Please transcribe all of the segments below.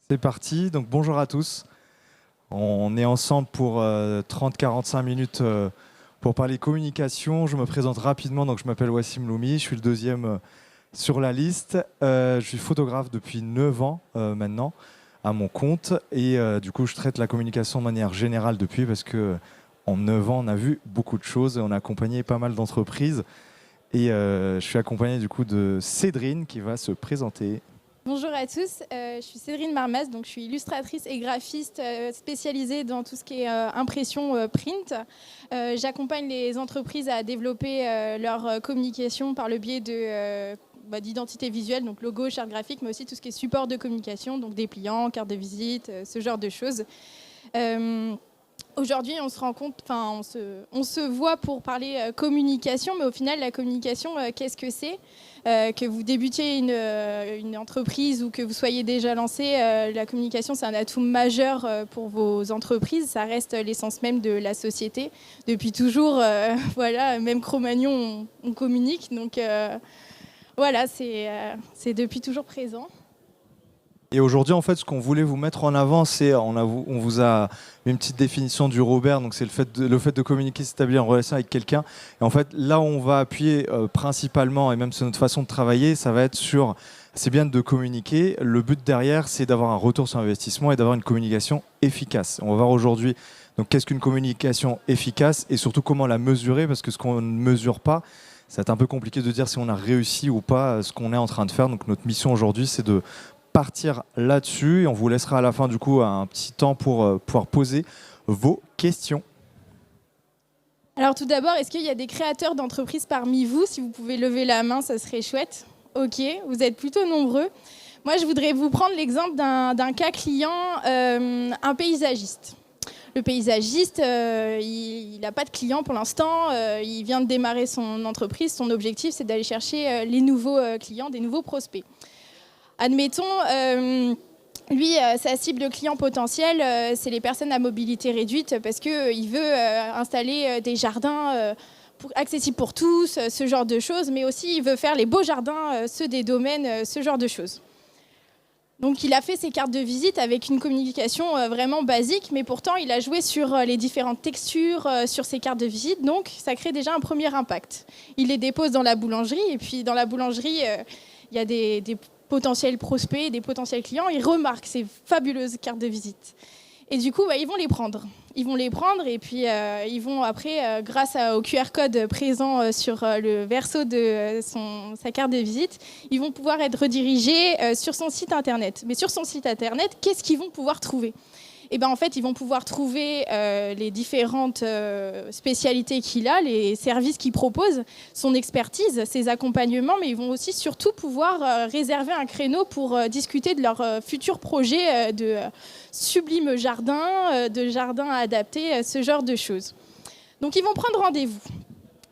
C'est parti, donc bonjour à tous. On est ensemble pour 30-45 minutes pour parler communication. Je me présente rapidement, donc je m'appelle Wassim Loumi, je suis le deuxième sur la liste. Je suis photographe depuis 9 ans maintenant à mon compte et du coup je traite la communication de manière générale depuis parce que en 9 ans on a vu beaucoup de choses et on a accompagné pas mal d'entreprises et je suis accompagné du coup de Cédrine qui va se présenter. Bonjour à tous, je suis Cédrine Marmas, donc je suis illustratrice et graphiste spécialisée dans tout ce qui est impression print. J'accompagne les entreprises à développer leur communication par le biais d'identité visuelle, donc logo, charte graphique, mais aussi tout ce qui est support de communication, donc dépliants, cartes de visite, ce genre de choses. Aujourd'hui, on se rend compte, on se voit pour parler communication, mais au final, la communication, qu'est-ce que c'est ? Que vous débutiez une entreprise ou que vous soyez déjà lancé, la communication, c'est un atout majeur pour vos entreprises. Ça reste l'essence même de la société. Depuis toujours, voilà, même Cro-Magnon, on communique. Donc voilà, c'est depuis toujours présent. Et aujourd'hui, en fait, ce qu'on voulait vous mettre en avant, c'est, on vous a mis une petite définition du Robert, donc c'est le fait de communiquer, s'établir en relation avec quelqu'un. Et en fait, là où on va appuyer principalement, et même sur notre façon de travailler, ça va être sur, c'est bien de communiquer. Le but derrière, c'est d'avoir un retour sur investissement et d'avoir une communication efficace. On va voir aujourd'hui, donc qu'est-ce qu'une communication efficace et surtout comment la mesurer, parce que ce qu'on ne mesure pas, ça va être un peu compliqué de dire si on a réussi ou pas ce qu'on est en train de faire. Donc notre mission aujourd'hui, c'est de partir là-dessus et on vous laissera à la fin du coup un petit temps pour pouvoir poser vos questions. Alors tout d'abord, est-ce qu'il y a des créateurs d'entreprises parmi vous? Si vous pouvez lever la main, ça serait chouette. Ok, vous êtes plutôt nombreux. Moi, je voudrais vous prendre l'exemple d'un cas client, un paysagiste. Le paysagiste, il n'a pas de client pour l'instant, il vient de démarrer son entreprise. Son objectif, c'est d'aller chercher les nouveaux clients, des nouveaux prospects. Admettons, lui, sa cible client potentiel, c'est les personnes à mobilité réduite parce qu'il veut installer des jardins accessibles pour tous, ce genre de choses, mais aussi il veut faire les beaux jardins, ceux des domaines, ce genre de choses. Donc il a fait ses cartes de visite avec une communication vraiment basique, mais pourtant il a joué sur les différentes textures, sur ses cartes de visite, donc ça crée déjà un premier impact. Il les dépose dans la boulangerie, et puis dans la boulangerie, il y a des potentiels prospects, des potentiels clients, ils remarquent ces fabuleuses cartes de visite. Et du coup, ils vont les prendre. Ils vont les prendre et puis ils vont après, grâce au QR code présent sur le verso de sa carte de visite, ils vont pouvoir être redirigés sur son site internet. Mais sur son site internet, qu'est-ce qu'ils vont pouvoir trouver ? Et en fait, ils vont pouvoir trouver les différentes spécialités qu'il a, les services qu'il propose, son expertise, ses accompagnements, mais ils vont aussi surtout pouvoir réserver un créneau pour discuter de leur futur projet de sublime jardin, de jardin adapté, ce genre de choses. Donc, ils vont prendre rendez-vous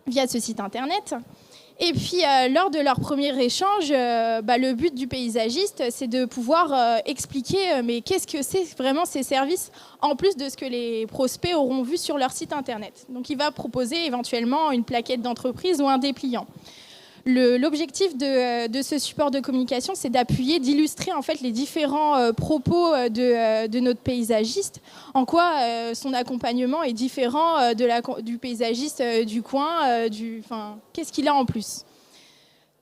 via ce site internet. Et puis, lors de leur premier échange, le but du paysagiste, c'est de pouvoir expliquer mais qu'est-ce que c'est vraiment ces services, en plus de ce que les prospects auront vu sur leur site internet. Donc, il va proposer éventuellement une plaquette d'entreprise ou un dépliant. L'objectif de ce support de communication, c'est d'appuyer, d'illustrer en fait les différents propos de notre paysagiste, en quoi son accompagnement est différent du paysagiste du coin, qu'est-ce qu'il a en plus.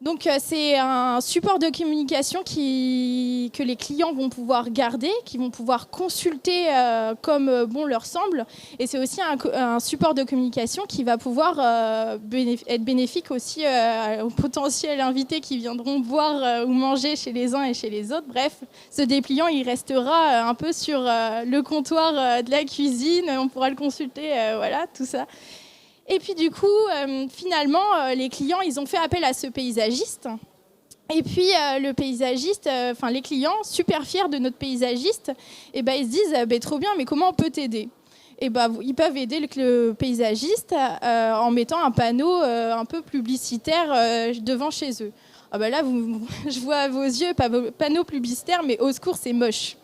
Donc c'est un support de communication que les clients vont pouvoir garder, qui vont pouvoir consulter comme bon leur semble. Et c'est aussi un support de communication qui va pouvoir être bénéfique aussi aux potentiels invités qui viendront boire ou manger chez les uns et chez les autres. Bref, ce dépliant, il restera un peu sur le comptoir de la cuisine. On pourra le consulter, voilà, tout ça. Et puis du coup, finalement, les clients, ils ont fait appel à ce paysagiste. Et puis le paysagiste, les clients, super fiers de notre paysagiste, ils se disent trop bien, mais comment on peut t'aider ? Et ils peuvent aider le paysagiste en mettant un panneau un peu publicitaire devant chez eux. Là, je vois à vos yeux, panneau publicitaire, mais au secours, c'est moche.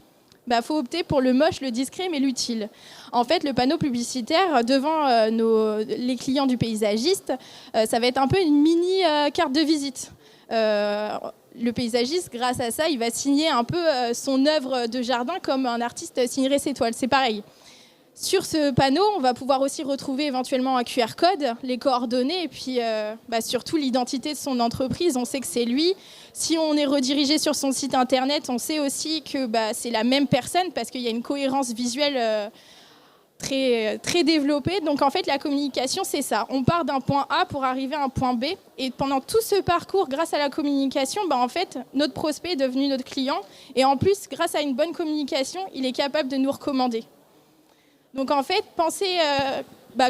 Faut opter pour le moche, le discret, mais l'utile. En fait, le panneau publicitaire devant les clients du paysagiste, ça va être un peu une mini carte de visite. le paysagiste, grâce à ça, il va signer un peu son œuvre de jardin comme un artiste signerait ses toiles. C'est pareil. Sur ce panneau, on va pouvoir aussi retrouver éventuellement un QR code, les coordonnées et puis surtout l'identité de son entreprise. On sait que c'est lui. Si on est redirigé sur son site internet, on sait aussi que c'est la même personne parce qu'il y a une cohérence visuelle très, très développée. Donc en fait, la communication, c'est ça. On part d'un point A pour arriver à un point B. Et pendant tout ce parcours, grâce à la communication, en fait, notre prospect est devenu notre client. Et en plus, grâce à une bonne communication, il est capable de nous recommander. Donc en fait, penser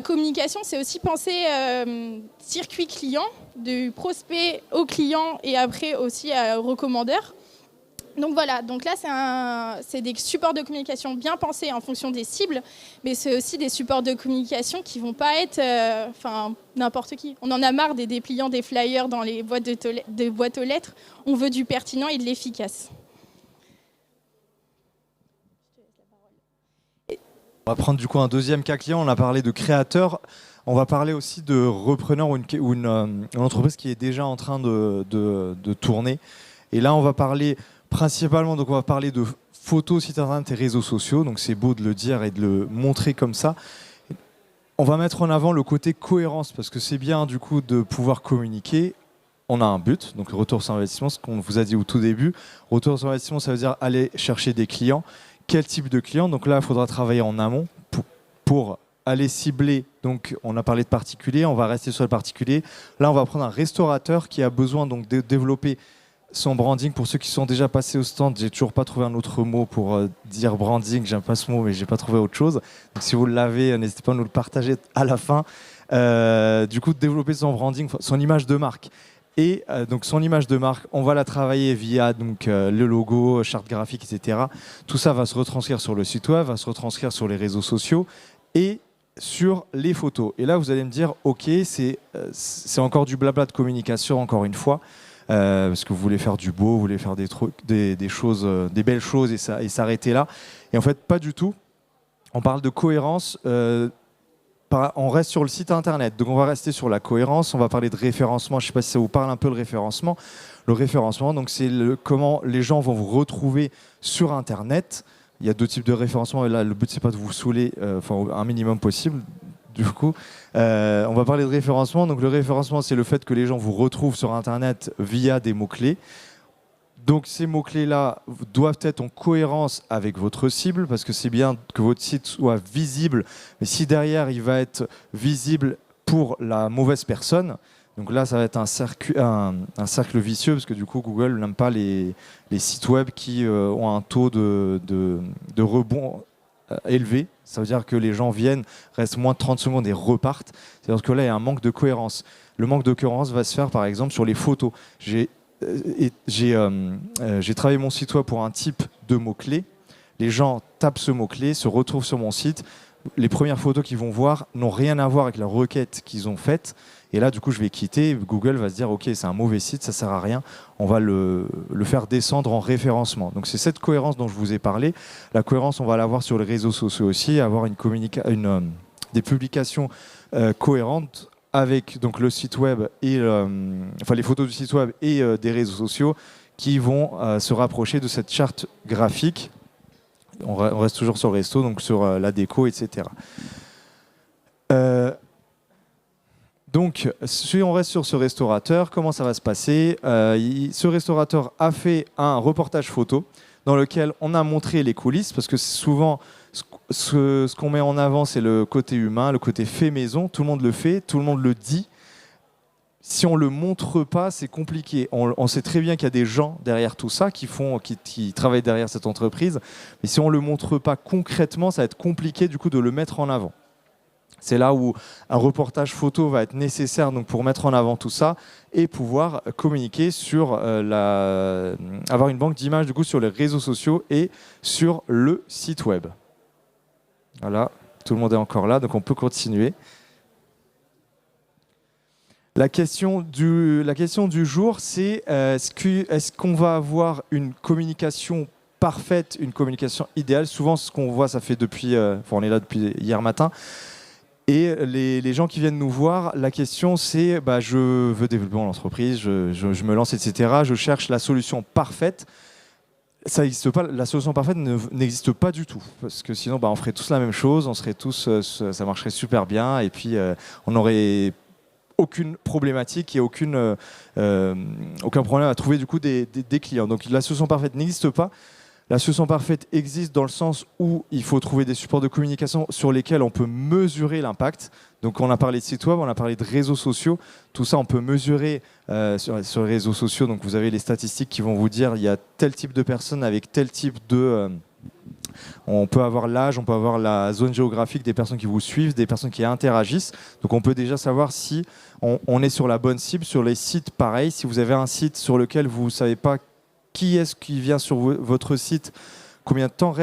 communication, c'est aussi penser circuit client, du prospect au client et après aussi au recommandeur. Donc voilà, donc là c'est des supports de communication bien pensés en fonction des cibles, mais c'est aussi des supports de communication qui ne vont pas être n'importe qui. On en a marre des dépliants, des flyers dans les boîtes aux lettres. On veut du pertinent et de l'efficace. On va prendre du coup un deuxième cas client. On a parlé de créateur. On va parler aussi de repreneur ou une entreprise qui est déjà en train de tourner. Et là, on va parler principalement, donc on va parler de photos, sites internet et réseaux sociaux. Donc c'est beau de le dire et de le montrer comme ça. On va mettre en avant le côté cohérence parce que c'est bien du coup de pouvoir communiquer. On a un but, donc le retour sur investissement, ce qu'on vous a dit au tout début. Retour sur investissement, ça veut dire aller chercher des clients. Quel type de client? Donc là, il faudra travailler en amont pour aller cibler. Donc, on a parlé de particuliers, on va rester sur le particulier. Là, on va prendre un restaurateur qui a besoin donc, de développer son branding. Pour ceux qui sont déjà passés au stand, j'ai toujours pas trouvé un autre mot pour dire branding. J'aime pas ce mot, mais j'ai pas trouvé autre chose. Donc, si vous l'avez, n'hésitez pas à nous le partager à la fin. Du coup, développer son branding, son image de marque. Et donc son image de marque, on va la travailler via le logo, charte graphique, etc. Tout ça va se retranscrire sur le site web, va se retranscrire sur les réseaux sociaux et sur les photos. Et là, vous allez me dire, ok, c'est encore du blabla de communication, encore une fois, parce que vous voulez faire du beau, vous voulez faire des trucs, des choses, des belles choses et s'arrêter là. Et en fait, pas du tout. On parle de cohérence. On reste sur le site internet, donc on va rester sur la cohérence, on va parler de référencement, je ne sais pas si ça vous parle un peu le référencement. Le référencement, donc c'est comment les gens vont vous retrouver sur internet. Il y a deux types de référencement et là le but c'est pas de vous saouler, un minimum possible. Du coup, on va parler de référencement. Donc le référencement, c'est le fait que les gens vous retrouvent sur internet via des mots-clés. Donc ces mots-clés-là doivent être en cohérence avec votre cible, parce que c'est bien que votre site soit visible, mais si derrière il va être visible pour la mauvaise personne, donc là ça va être un cercle vicieux, parce que du coup Google n'aime pas les sites web qui ont un taux de rebond élevé. Ça veut dire que les gens viennent, restent moins de 30 secondes et repartent. C'est-à-dire que là il y a un manque de cohérence. Le manque de cohérence va se faire par exemple sur les photos. J'ai travaillé mon site web pour un type de mots-clés. Les gens tapent ce mot-clé, se retrouvent sur mon site. Les premières photos qu'ils vont voir n'ont rien à voir avec la requête qu'ils ont faite. Et là, du coup, je vais quitter. Google va se dire, OK, c'est un mauvais site, ça ne sert à rien. On va le faire descendre en référencement. Donc, c'est cette cohérence dont je vous ai parlé. La cohérence, on va l'avoir sur les réseaux sociaux aussi, avoir des publications cohérentes avec donc le site web et les photos du site web et des réseaux sociaux qui vont se rapprocher de cette charte graphique. On reste toujours sur le resto, donc sur la déco, etc. Donc, si on reste sur ce restaurateur, comment ça va se passer? Ce restaurateur a fait un reportage photo dans lequel on a montré les coulisses, parce que souvent, ce qu'on met en avant, c'est le côté humain, le côté fait maison. Tout le monde le fait, tout le monde le dit. Si on ne le montre pas, c'est compliqué. On sait très bien qu'il y a des gens derrière tout ça qui travaillent derrière cette entreprise. Mais si on ne le montre pas concrètement, ça va être compliqué du coup de le mettre en avant. C'est là où un reportage photo va être nécessaire donc, pour mettre en avant tout ça et pouvoir communiquer sur avoir une banque d'images du coup, sur les réseaux sociaux et sur le site web. Voilà, tout le monde est encore là, donc on peut continuer. La question du jour, c'est est-ce qu'on va avoir une communication parfaite, une communication idéale? Souvent, ce qu'on voit, ça fait on est là depuis hier matin. Et les gens qui viennent nous voir, la question c'est je veux développer mon entreprise, je me lance, etc. Je cherche la solution parfaite. Ça n'existe pas, la solution parfaite n'existe pas du tout. Parce que sinon, on ferait tous la même chose, on serait tous, ça marcherait super bien, et puis on n'aurait aucune problématique et aucun problème à trouver du coup des clients. Donc la solution parfaite n'existe pas. La solution parfaite existe dans le sens où il faut trouver des supports de communication sur lesquels on peut mesurer l'impact. Donc on a parlé de site web, on a parlé de réseaux sociaux. Tout ça, on peut mesurer sur les réseaux sociaux. Donc vous avez les statistiques qui vont vous dire il y a tel type de personnes avec tel type de... on peut avoir l'âge, on peut avoir la zone géographique des personnes qui vous suivent, des personnes qui interagissent. Donc on peut déjà savoir si on est sur la bonne cible. Sur les sites, pareil. Si vous avez un site sur lequel vous ne savez pas qui est-ce qui vient sur votre site, combien de temps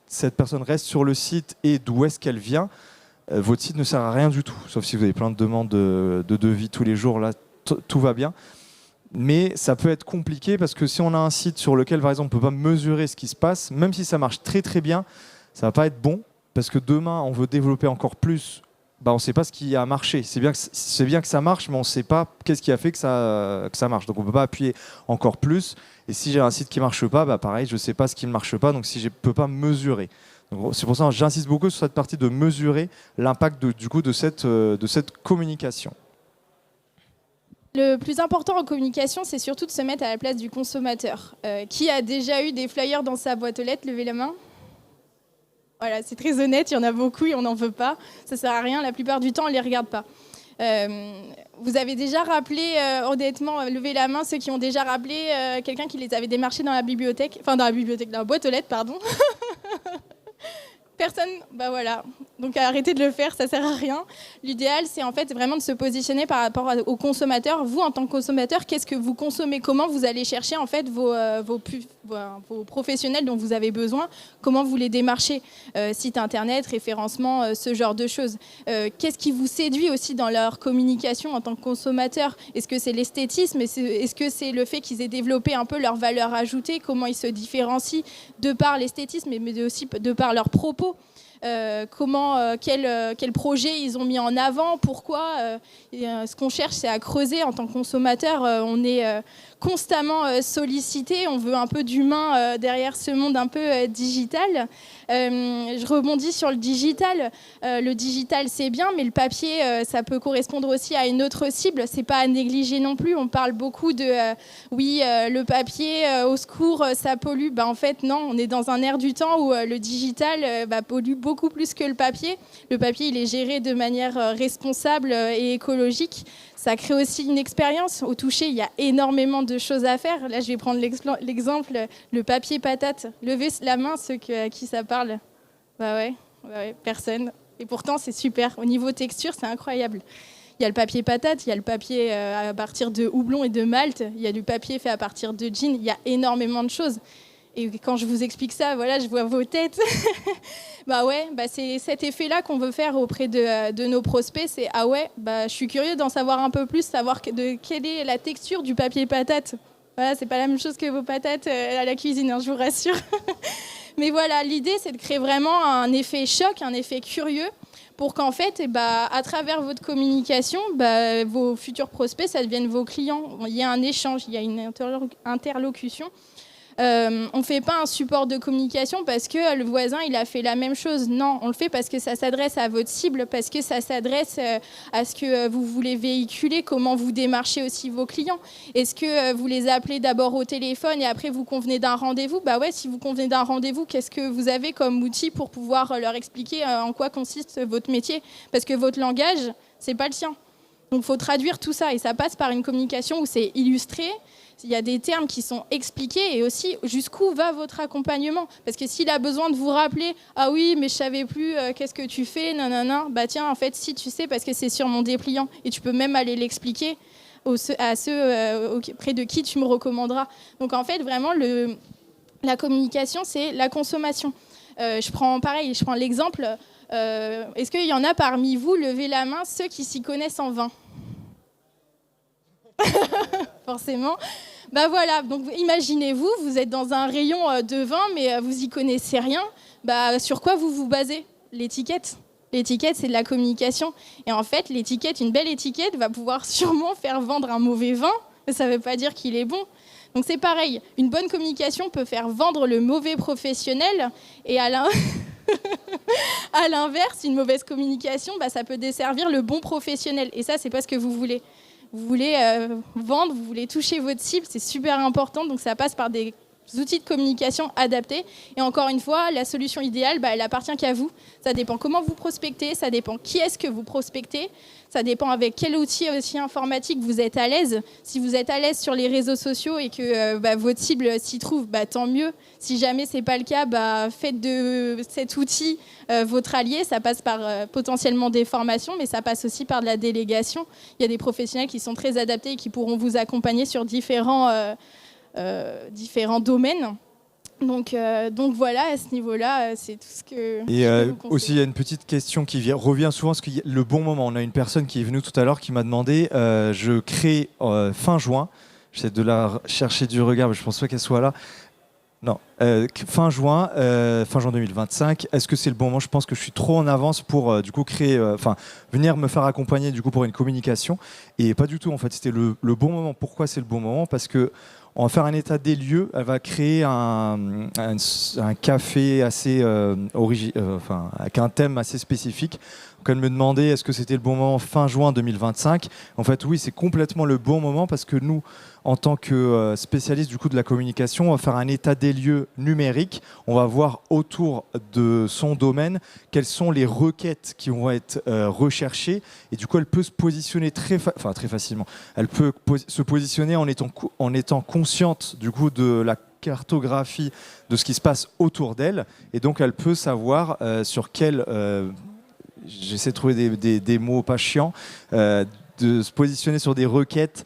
cette personne reste sur le site et d'où est-ce qu'elle vient, votre site ne sert à rien du tout. Sauf si vous avez plein de demandes de devis tous les jours, là, tout va bien. Mais ça peut être compliqué parce que si on a un site sur lequel, par exemple, on ne peut pas mesurer ce qui se passe, même si ça marche très très bien, ça ne va pas être bon parce que demain, on veut développer encore plus. On ne sait pas ce qui a marché. C'est bien que ça marche, mais on ne sait pas qu'est-ce qui a fait que ça marche. Donc on ne peut pas appuyer encore plus. Et si j'ai un site qui ne marche pas, pareil, je ne sais pas ce qui ne marche pas, donc si je ne peux pas mesurer. C'est pour ça que j'insiste beaucoup sur cette partie de mesurer l'impact de cette communication. Le plus important en communication, c'est surtout de se mettre à la place du consommateur. Qui a déjà eu des flyers dans sa boîte aux lettres? Levez la main. Voilà, c'est très honnête, il y en a beaucoup et on n'en veut pas. Ça ne sert à rien, la plupart du temps, on ne les regarde pas. Vous avez déjà rappelé, honnêtement, levez la main ceux qui ont déjà rappelé quelqu'un qui les avait démarchés dans la boîte aux lettres, pardon. Personne, voilà. Donc arrêtez de le faire, ça sert à rien. L'idéal, c'est en fait vraiment de se positionner par rapport aux consommateurs. Vous, en tant que consommateur, qu'est-ce que vous consommez? Comment vous allez chercher en fait vos professionnels dont vous avez besoin? Comment vous les démarchez? Site internet, référencement, ce genre de choses. Qu'est-ce qui vous séduit aussi dans leur communication en tant que consommateur? Est-ce que c'est l'esthétisme? Est-ce que c'est le fait qu'ils aient développé un peu leur valeur ajoutée? Comment ils se différencient de par l'esthétisme, mais aussi de par leurs propos? Quel projet ils ont mis en avant, pourquoi. Ce qu'on cherche, c'est à creuser en tant que consommateur. On est constamment sollicité, on veut un peu d'humain derrière ce monde un peu digital. Je rebondis sur le digital. Le digital, c'est bien, mais le papier, ça peut correspondre aussi à une autre cible. C'est pas à négliger non plus. On parle beaucoup de le papier, au secours, ça pollue. En fait, non, on est dans un air du temps où le digital pollue beaucoup plus que le papier. Le papier, il est géré de manière responsable et écologique. Ça crée aussi une expérience. Au toucher, il y a énormément de choses à faire. Là, je vais prendre l'exemple, le papier patate. Levez la main, ceux à qui ça parle. Ouais, personne. Et pourtant, c'est super. Au niveau texture, c'est incroyable. Il y a le papier patate, il y a le papier à partir de houblon et de malt, il y a du papier fait à partir de jean. Il y a énormément de choses. Et quand je vous explique ça, voilà, je vois vos têtes. C'est cet effet-là qu'on veut faire auprès de nos prospects. C'est je suis curieux d'en savoir un peu plus, savoir quelle est la texture du papier patate. Voilà, c'est pas la même chose que vos patates à la cuisine, je vous rassure. Mais voilà, l'idée, c'est de créer vraiment un effet choc, un effet curieux, pour qu'en fait, à travers votre communication, vos futurs prospects, ça devienne vos clients. Il y a un échange, il y a une interlocution. On ne fait pas un support de communication parce que le voisin il a fait la même chose. Non, on le fait parce que ça s'adresse à votre cible, parce que ça s'adresse à ce que vous voulez véhiculer, comment vous démarchez aussi vos clients. Est-ce que vous les appelez d'abord au téléphone et après vous convenez d'un rendez-vous? Si vous convenez d'un rendez-vous, qu'est-ce que vous avez comme outil pour pouvoir leur expliquer en quoi consiste votre métier? Parce que votre langage, c'est pas le sien. Donc il faut traduire tout ça et ça passe par une communication où c'est illustré. Il y a des termes qui sont expliqués et aussi jusqu'où va votre accompagnement. Parce que s'il a besoin de vous rappeler « Ah oui, mais je ne savais plus, qu'est-ce que tu fais ?» Tiens, en fait, si tu sais, parce que c'est sur mon dépliant. Et tu peux même aller l'expliquer à ceux auprès de qui tu me recommanderas. Donc en fait, vraiment, la communication, c'est la consommation. Je prends l'exemple. Est-ce qu'il y en a parmi vous, levez la main, ceux qui s'y connaissent en vin? Forcément. Voilà, donc imaginez-vous, vous êtes dans un rayon de vin, mais vous y connaissez rien. Sur quoi vous vous basez? L'étiquette. L'étiquette, c'est de la communication. Et en fait, l'étiquette, une belle étiquette, va pouvoir sûrement faire vendre un mauvais vin, mais ça ne veut pas dire qu'il est bon. Donc c'est pareil, une bonne communication peut faire vendre le mauvais professionnel, et à l'inverse, une mauvaise communication, ça peut desservir le bon professionnel. Et ça, c'est pas ce que vous voulez. Vous voulez vendre, vous voulez toucher votre cible, c'est super important, donc ça passe par des outils de communication adaptés. Et encore une fois, la solution idéale, elle appartient qu'à vous. Ça dépend comment vous prospectez, ça dépend qui est-ce que vous prospectez, ça dépend avec quel outil aussi informatique vous êtes à l'aise. Si vous êtes à l'aise sur les réseaux sociaux et que votre cible s'y trouve, tant mieux. Si jamais ce n'est pas le cas, faites de cet outil votre allié. Ça passe par potentiellement des formations, mais ça passe aussi par de la délégation. Il y a des professionnels qui sont très adaptés et qui pourront vous accompagner sur différents domaines. Donc voilà, à ce niveau-là, c'est tout ce que Et je peux vous conseiller. aussi, il y a une petite question qui revient souvent, parce que le bon moment, on a une personne qui est venue tout à l'heure qui m'a demandé, je crée fin juin, j'essaie de la chercher du regard, mais je ne pense pas qu'elle soit là. Non, fin juin 2025, est-ce que c'est le bon moment? Je pense que je suis trop en avance pour du coup créer, venir me faire accompagner du coup pour une communication, et pas du tout en fait, c'était le bon moment. Pourquoi c'est le bon moment? Parce que on va faire un état des lieux, elle va créer un café assez avec un thème assez spécifique. Donc elle me demandait est-ce que c'était le bon moment fin juin 2025. En fait oui, c'est complètement le bon moment parce que nous, en tant que spécialiste du coup de la communication, on va faire un état des lieux numérique. On va voir autour de son domaine quelles sont les requêtes qui vont être recherchées, et du coup elle peut se positionner très facilement. Elle peut se positionner en étant consciente du coup de la cartographie de ce qui se passe autour d'elle, et donc elle peut savoir sur quel j'essaie de trouver des mots pas chiants, de se positionner sur des requêtes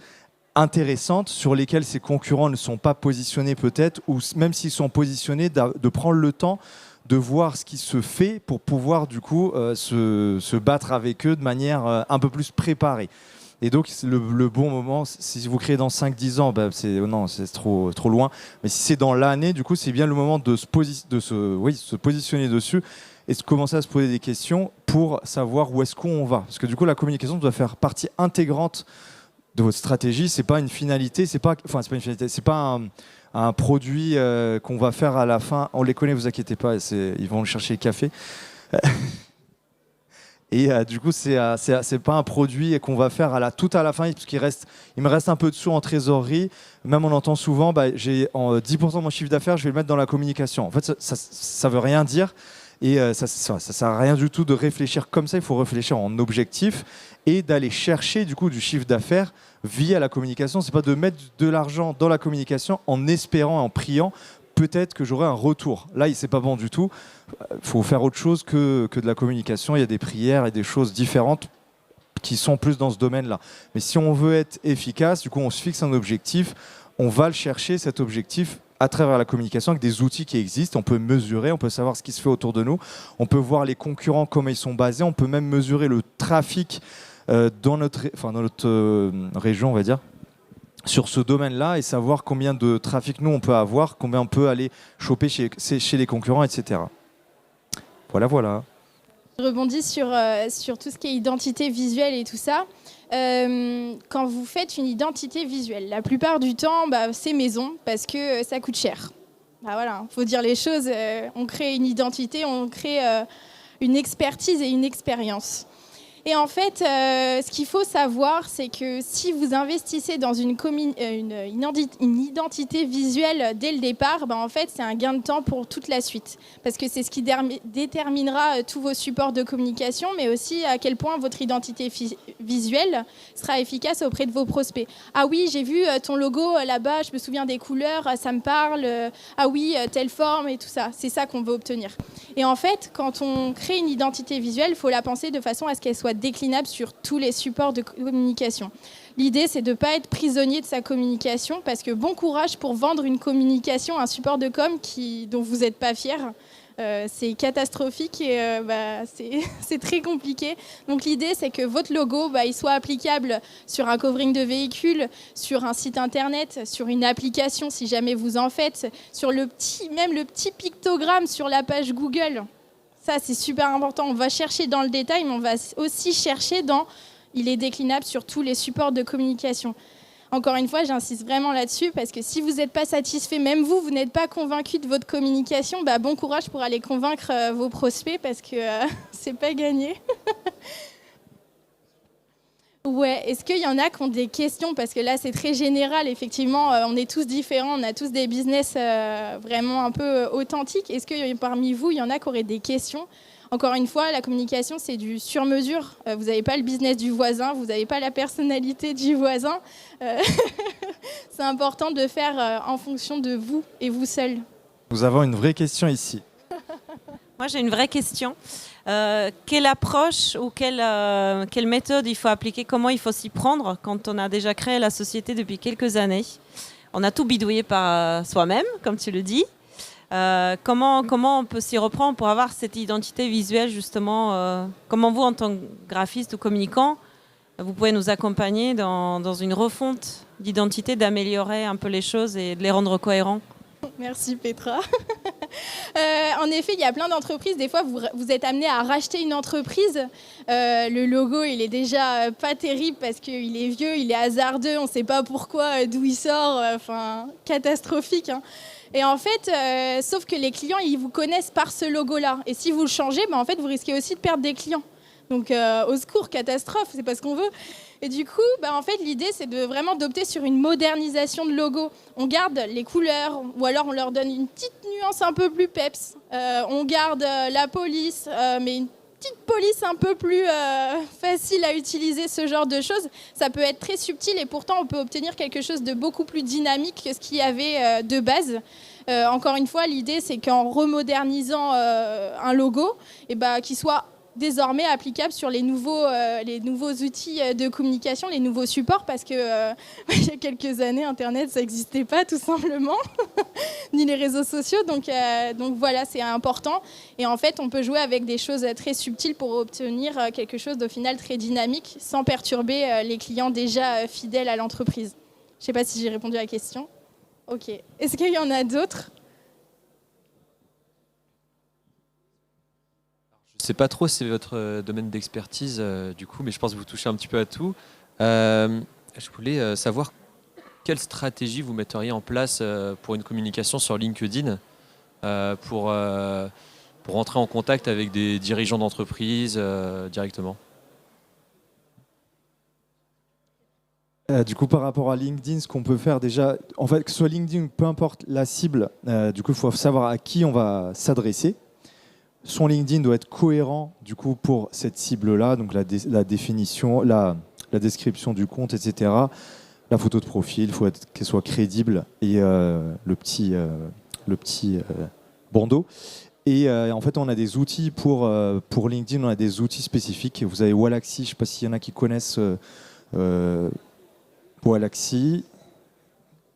intéressantes sur lesquelles ses concurrents ne sont pas positionnés peut-être, ou même s'ils sont positionnés, de prendre le temps de voir ce qui se fait pour pouvoir du coup se battre avec eux de manière un peu plus préparée. Et donc le bon moment, si vous créez dans 5-10 ans, c'est trop loin. Mais si c'est dans l'année, du coup c'est bien le moment de se positionner dessus et de commencer à se poser des questions pour savoir où est-ce qu'on va. Parce que du coup la communication doit faire partie intégrante de votre stratégie. C'est pas une finalité, c'est pas une finalité, c'est pas un produit qu'on va faire à la fin. On les connaît, vous inquiétez pas, ils vont chercher le café. Et du coup, c'est pas un produit qu'on va faire tout à la fin, parce il me reste un peu de sous en trésorerie. Même on entend souvent, j'ai 10% de mon chiffre d'affaires, je vais le mettre dans la communication. En fait, ça veut rien dire. Et ça sert à rien du tout de réfléchir comme ça. Il faut réfléchir en objectif et d'aller chercher du coup du chiffre d'affaires via la communication. C'est pas de mettre de l'argent dans la communication en espérant et en priant peut-être que j'aurai un retour. Là, c'est pas bon du tout. Il faut faire autre chose que de la communication. Il y a des prières et des choses différentes qui sont plus dans ce domaine-là. Mais si on veut être efficace, du coup, on se fixe un objectif. On va le chercher, cet objectif, à travers la communication, avec des outils qui existent. On peut mesurer, on peut savoir ce qui se fait autour de nous. On peut voir les concurrents, comment ils sont basés. On peut même mesurer le trafic dans notre région, on va dire, sur ce domaine-là, et savoir combien de trafic nous on peut avoir, combien on peut aller choper chez les concurrents, etc. Voilà. Je rebondis sur tout ce qui est identité visuelle et tout ça. Quand vous faites une identité visuelle, la plupart du temps, c'est maison parce que ça coûte cher. Voilà, faut dire les choses. On crée une identité, on crée une expertise et une expérience. Et en fait, ce qu'il faut savoir, c'est que si vous investissez dans une identité visuelle dès le départ, en fait, c'est un gain de temps pour toute la suite. Parce que c'est ce qui déterminera tous vos supports de communication, mais aussi à quel point votre identité visuelle sera efficace auprès de vos prospects. Ah oui, j'ai vu ton logo là-bas, je me souviens des couleurs, ça me parle. Ah oui, telle forme et tout ça. C'est ça qu'on veut obtenir. Et en fait, quand on crée une identité visuelle, il faut la penser de façon à ce qu'elle soit déclinable sur tous les supports de communication. L'idée, c'est de ne pas être prisonnier de sa communication, parce que bon courage pour vendre une communication, un support de com dont vous n'êtes pas fier. C'est catastrophique et c'est très compliqué. Donc l'idée, c'est que votre logo, il soit applicable sur un covering de véhicule, sur un site internet, sur une application si jamais vous en faites, sur même le petit pictogramme sur la page Google. Ça, c'est super important. On va chercher dans le détail, mais on va aussi chercher dans... Il est déclinable sur tous les supports de communication. Encore une fois, j'insiste vraiment là-dessus parce que si vous n'êtes pas satisfait, même vous, vous n'êtes pas convaincu de votre communication, bon courage pour aller convaincre vos prospects parce que c'est pas gagné. Ouais, est-ce qu'il y en a qui ont des questions? Parce que là, c'est très général. Effectivement, on est tous différents, on a tous des business vraiment un peu authentiques. Est-ce que parmi vous, il y en a qui auraient des questions? Encore une fois, la communication, c'est du sur-mesure. Vous n'avez pas le business du voisin, vous n'avez pas la personnalité du voisin. C'est important de faire en fonction de vous et vous seul. Nous avons une vraie question ici. Moi, j'ai une vraie question. Quelle approche ou quelle méthode il faut appliquer? Comment il faut s'y prendre quand on a déjà créé la société depuis quelques années? On a tout bidouillé par soi-même, comme tu le dis. Comment on peut s'y reprendre pour avoir cette identité visuelle, justement? Comment vous, en tant que graphiste ou communicant, vous pouvez nous accompagner dans une refonte d'identité, d'améliorer un peu les choses et de les rendre cohérents? Merci Petra. En effet, il y a plein d'entreprises. Des fois, vous êtes amené à racheter une entreprise. Le logo, il est déjà pas terrible parce qu'il est vieux, il est hasardeux. On ne sait pas pourquoi, d'où il sort. Catastrophique. Hein. Et en fait, sauf que les clients, ils vous connaissent par ce logo-là. Et si vous le changez, en fait, vous risquez aussi de perdre des clients. Donc, au secours, catastrophe, c'est pas ce qu'on veut. Et du coup, en fait, l'idée, c'est vraiment d'opter sur une modernisation de logo. On garde les couleurs, ou alors on leur donne une petite nuance un peu plus peps. On garde la police, mais une petite police un peu plus facile à utiliser, ce genre de choses. Ça peut être très subtil et pourtant, on peut obtenir quelque chose de beaucoup plus dynamique que ce qu'il y avait de base. Encore une fois, l'idée, c'est qu'en remodernisant un logo, qu'il soit désormais applicable sur les nouveaux outils de communication, les nouveaux supports, parce que il y a quelques années, Internet, ça n'existait pas tout simplement, ni les réseaux sociaux. Donc voilà, c'est important. Et en fait, on peut jouer avec des choses très subtiles pour obtenir quelque chose d'au final très dynamique, sans perturber les clients déjà fidèles à l'entreprise. Je ne sais pas si j'ai répondu à la question. Ok. Est-ce qu'il y en a d'autres ? Je ne sais pas trop si c'est votre domaine d'expertise, du coup, mais je pense que vous touchez un petit peu à tout. Je voulais savoir quelle stratégie vous metteriez en place pour une communication sur LinkedIn pour rentrer en contact avec des dirigeants d'entreprise directement. Du coup, par rapport à LinkedIn, ce qu'on peut faire déjà, en fait, que ce soit LinkedIn, peu importe la cible, du coup, il faut savoir à qui on va s'adresser. Son LinkedIn doit être cohérent du coup pour cette cible-là, donc la définition, la description du compte, etc. La photo de profil, il faut qu'elle soit crédible et le petit bandeau. Et en fait, on a des outils pour LinkedIn, on a des outils spécifiques. Vous avez Wallaxy, je ne sais pas s'il y en a qui connaissent Wallaxy.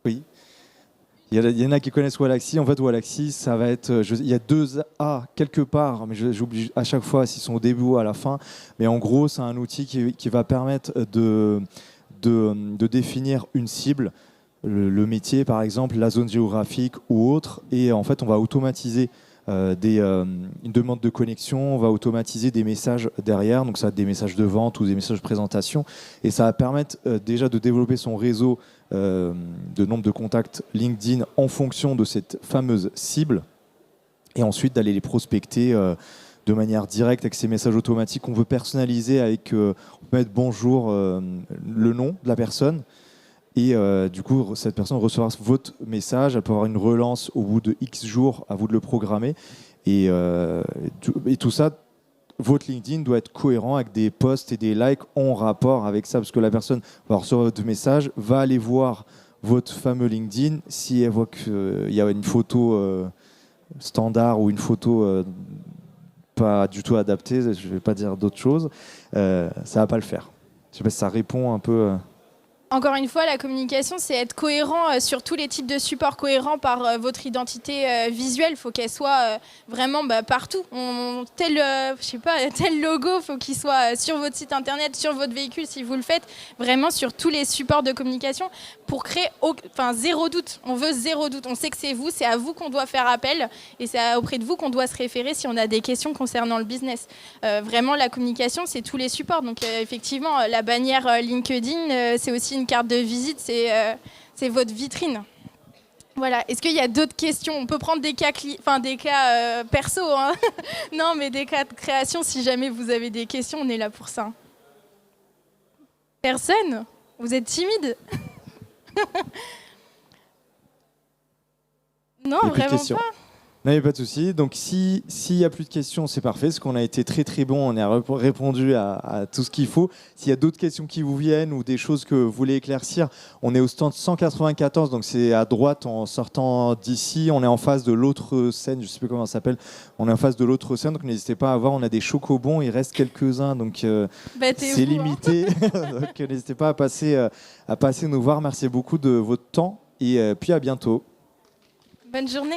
Oui. Il y en a qui connaissent Wallaxy. En fait, Wallaxy, ça va être... il y a 2 A quelque part, mais j'oublie à chaque fois s'ils sont au début ou à la fin. Mais en gros, c'est un outil qui va permettre de définir une cible, le métier par exemple, la zone géographique ou autre. Et en fait, on va automatiser une demande de connexion, on va automatiser des messages derrière. Donc ça va être des messages de vente ou des messages de présentation. Et ça va permettre déjà de développer son réseau de nombre de contacts LinkedIn en fonction de cette fameuse cible et ensuite d'aller les prospecter de manière directe avec ces messages automatiques qu'on veut personnaliser avec on peut mettre bonjour, le nom de la personne et du coup cette personne recevra votre message, elle peut avoir une relance au bout de X jours, à vous de le programmer et tout ça. Votre LinkedIn doit être cohérent avec des posts et des likes en rapport avec ça, parce que la personne va recevoir votre message, va aller voir votre fameux LinkedIn. Si elle voit qu'il y a une photo standard ou une photo pas du tout adaptée, je ne vais pas dire d'autre chose, ça ne va pas le faire. Je ne sais pas si ça répond un peu. Encore une fois, la communication, c'est être cohérent sur tous les types de supports, cohérent par votre identité visuelle. Il faut qu'elle soit vraiment partout. Tel logo, il faut qu'il soit sur votre site internet, sur votre véhicule si vous le faites, vraiment sur tous les supports de communication pour créer zéro doute. On veut zéro doute. On sait que c'est vous, c'est à vous qu'on doit faire appel et c'est auprès de vous qu'on doit se référer si on a des questions concernant le business. Vraiment, la communication, c'est tous les supports. Donc effectivement, la bannière LinkedIn, c'est aussi une carte de visite, c'est votre vitrine. Voilà. Est-ce qu'il y a d'autres questions? On peut prendre des cas, perso, hein. Non, mais des cas de création. Si jamais vous avez des questions, on est là pour ça. Personne? Vous êtes timide? Non, vraiment pas. Non, il n'y a pas de souci. Donc, s'il n'y a plus de questions, c'est parfait, parce qu'on a été très très bon, on a répondu à tout ce qu'il faut. S'il y a d'autres questions qui vous viennent ou des choses que vous voulez éclaircir, on est au stand 194, donc c'est à droite en sortant d'ici. On est en face de l'autre scène, je ne sais plus comment ça s'appelle. On est en face de l'autre scène, donc n'hésitez pas à voir. On a des chocobons, il reste quelques-uns, donc c'est limité. Donc n'hésitez pas à passer nous voir. Merci beaucoup de votre temps et puis à bientôt. Bonne journée.